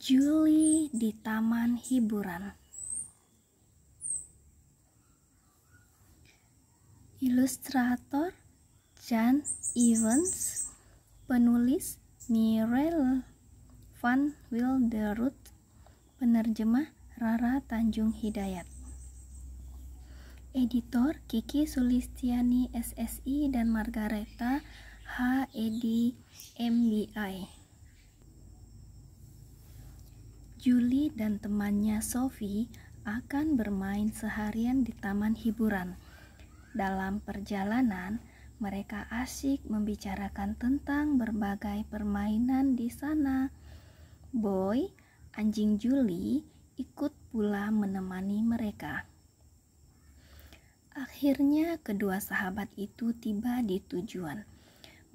Julie di taman hiburan. Ilustrator Jan Evans, penulis Mireille van Wilderud, penerjemah Rara Tanjung Hidayat, editor Kiki Sulistiani SSI dan Margareta HED MBI. Julie dan temannya Sophie akan bermain seharian di taman hiburan. Dalam perjalanan, mereka asyik membicarakan tentang berbagai permainan di sana. Boy, anjing Julie, ikut pula menemani mereka. Akhirnya kedua sahabat itu tiba di tujuan.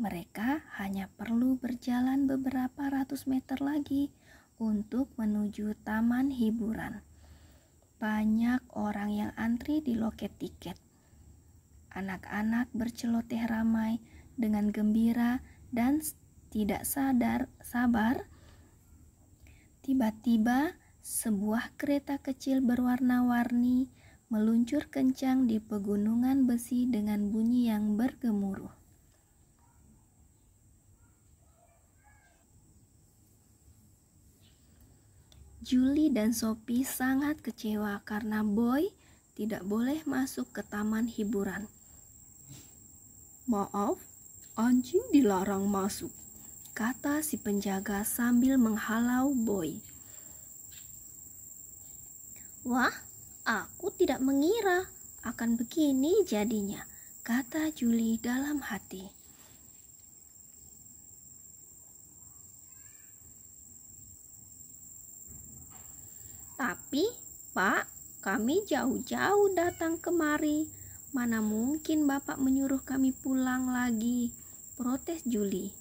Mereka hanya perlu berjalan beberapa ratus meter lagi untuk menuju taman hiburan. Banyak orang yang antri di loket tiket. Anak-anak berceloteh ramai dengan gembira dan tidak sabar. Tiba-tiba sebuah kereta kecil berwarna-warni meluncur kencang di pegunungan besi dengan bunyi yang bergemuruh. Julie dan Sophie sangat kecewa karena Boy tidak boleh masuk ke taman hiburan. "Maaf, anjing dilarang masuk," kata si penjaga sambil menghalau Boy. "Wah, aku tidak mengira akan begini jadinya," kata Julie dalam hati. "Tapi, Pak, kami jauh-jauh datang kemari. Mana mungkin Bapak menyuruh kami pulang lagi?" protes Julie.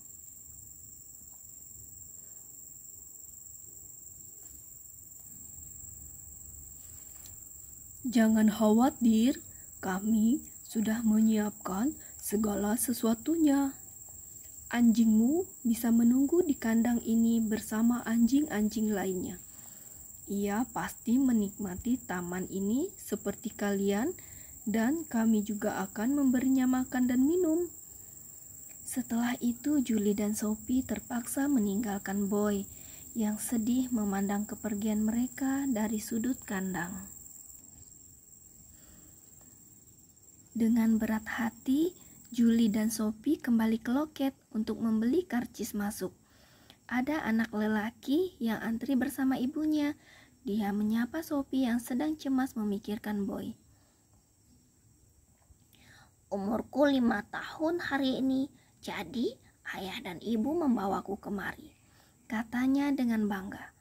"Jangan khawatir, kami sudah menyiapkan segala sesuatunya. Anjingmu bisa menunggu di kandang ini bersama anjing-anjing lainnya. Ia pasti menikmati taman ini seperti kalian, dan kami juga akan memberinya makan dan minum." Setelah itu Julie dan Sophie terpaksa meninggalkan Boy yang sedih memandang kepergian mereka dari sudut kandang. Dengan berat hati, Julie dan Sophie kembali ke loket untuk membeli karcis masuk. Ada anak lelaki yang antri bersama ibunya. Dia menyapa Sophie yang sedang cemas memikirkan Boy. "Umurku 5 tahun hari ini, jadi ayah dan ibu membawaku kemari," katanya dengan bangga.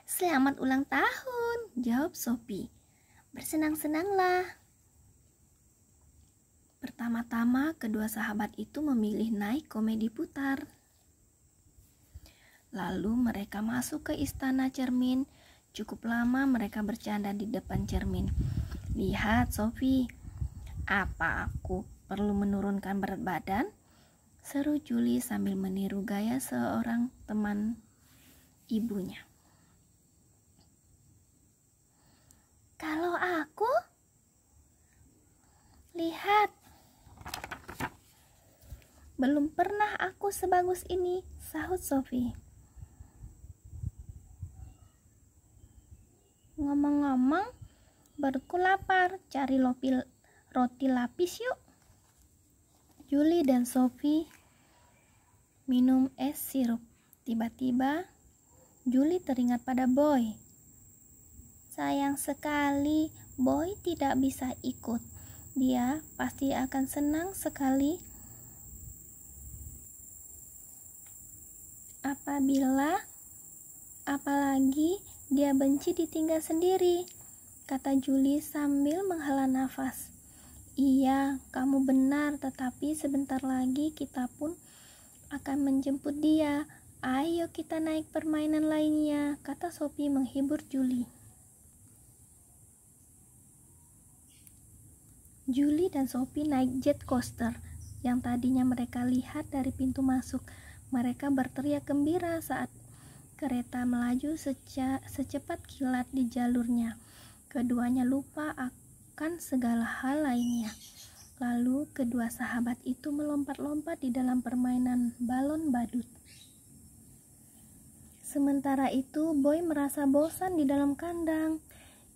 "Selamat ulang tahun," jawab Sophie. "Bersenang-senanglah." Pertama-tama kedua sahabat itu memilih naik komedi putar. Lalu mereka masuk ke istana cermin. Cukup lama mereka bercanda di depan cermin. "Lihat Sophie, apa aku perlu menurunkan berat badan?" seru Julie sambil meniru gaya seorang teman ibunya. "Kalau aku, lihat, belum pernah aku sebagus ini," sahut Sophie. "Ngomong-ngomong, perutku lapar, cari roti lapis yuk." Julie dan Sophie minum es sirup. Tiba-tiba Julie teringat pada Boy. Sayang sekali Boy tidak bisa ikut. Dia pasti akan senang sekali apalagi dia benci ditinggal sendiri, kata Julie sambil menghela nafas. "Iya, kamu benar, tetapi sebentar lagi kita pun akan menjemput dia. Ayo kita naik permainan lainnya," kata Sophie menghibur Julie. Julie dan Sophie naik jet coaster yang tadinya mereka lihat dari pintu masuk. Mereka berteriak gembira saat kereta melaju secepat kilat di jalurnya. Keduanya lupa akan segala hal lainnya. Lalu kedua sahabat itu melompat-lompat di dalam permainan balon badut. Sementara itu, Boy merasa bosan di dalam kandang.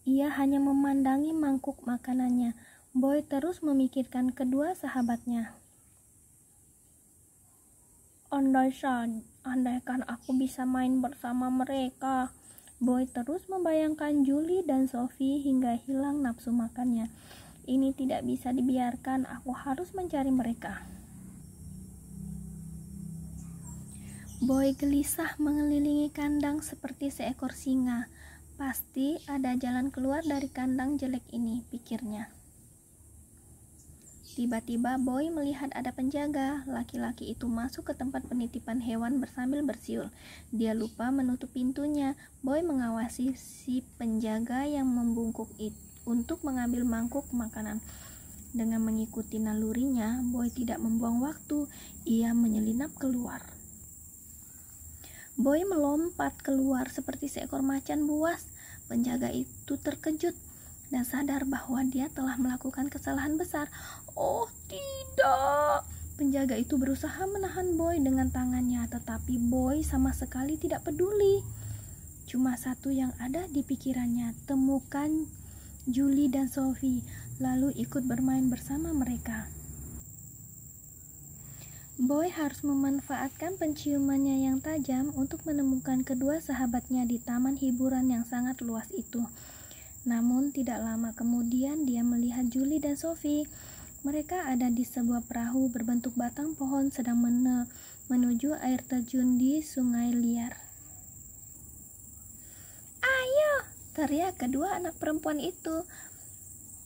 Ia hanya memandangi mangkuk makanannya. Boy terus memikirkan kedua sahabatnya. Andaikan aku bisa main bersama mereka. Boy terus membayangkan Julie dan Sophie hingga hilang nafsu makannya. Ini tidak bisa dibiarkan, aku harus mencari mereka. Boy gelisah mengelilingi kandang seperti seekor singa. Pasti ada jalan keluar dari kandang jelek ini, pikirnya. Tiba-tiba Boy melihat ada penjaga. Laki-laki itu masuk ke tempat penitipan hewan sambil bersiul. Dia lupa menutup pintunya. Boy mengawasi si penjaga yang membungkuk itu untuk mengambil mangkuk makanan. Dengan mengikuti nalurinya, Boy tidak membuang waktu. Ia menyelinap keluar. Boy melompat keluar seperti seekor macan buas. Penjaga itu terkejut dan sadar bahwa dia telah melakukan kesalahan besar. Oh tidak! Penjaga itu berusaha menahan Boy dengan tangannya, tetapi Boy sama sekali tidak peduli. Cuma satu yang ada di pikirannya, temukan Julie dan Sophie, lalu ikut bermain bersama mereka. Boy harus memanfaatkan penciumannya yang tajam untuk menemukan kedua sahabatnya di taman hiburan yang sangat luas itu. Namun tidak lama kemudian dia melihat Julie dan Sophie. Mereka ada di sebuah perahu berbentuk batang pohon sedang menuju air terjun di sungai liar. "Ayo!" teriak kedua anak perempuan itu.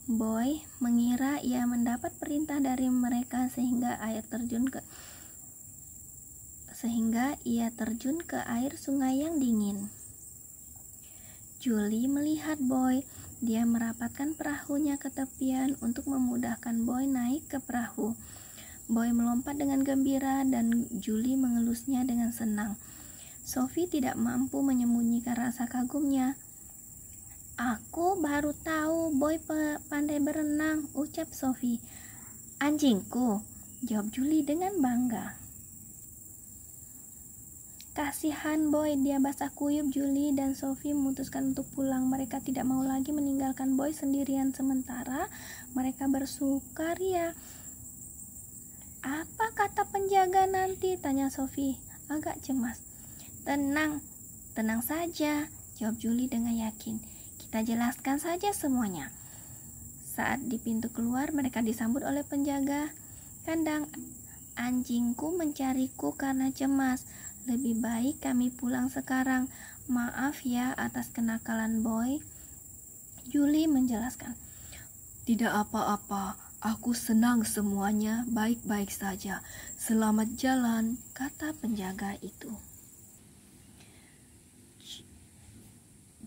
Boy mengira ia mendapat perintah dari mereka sehingga ia terjun ke air sungai yang dingin. Julie melihat Boy. Dia merapatkan perahunya ke tepian untuk memudahkan Boy naik ke perahu. Boy melompat dengan gembira dan Julie mengelusnya dengan senang. Sophie tidak mampu menyembunyikan rasa kagumnya. "Aku baru tahu Boy pandai berenang," ucap Sophie. "Anjingku," jawab Julie dengan bangga. Kasihan Boy, dia basah kuyup. Julie dan Sophie memutuskan untuk pulang. Mereka tidak mau lagi meninggalkan Boy sendirian sementara mereka bersukaria. "Apa kata penjaga nanti?" tanya Sophie agak cemas. Tenang saja," jawab Julie dengan yakin. "Kita jelaskan saja semuanya." Saat di pintu keluar, mereka disambut oleh penjaga kandang. "Anjingku mencariku karena cemas. Lebih baik kami pulang sekarang. Maaf ya atas kenakalan Boy." Julie menjelaskan. "Tidak apa-apa, aku senang semuanya baik-baik saja. Selamat jalan," kata penjaga itu.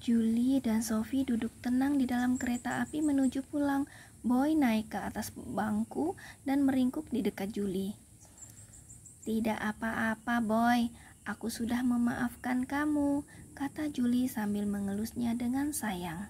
Julie dan Sophie duduk tenang di dalam kereta api menuju pulang. Boy naik ke atas bangku dan meringkuk di dekat Julie. "Tidak apa-apa Boy, aku sudah memaafkan kamu," kata Julie sambil mengelusnya dengan sayang.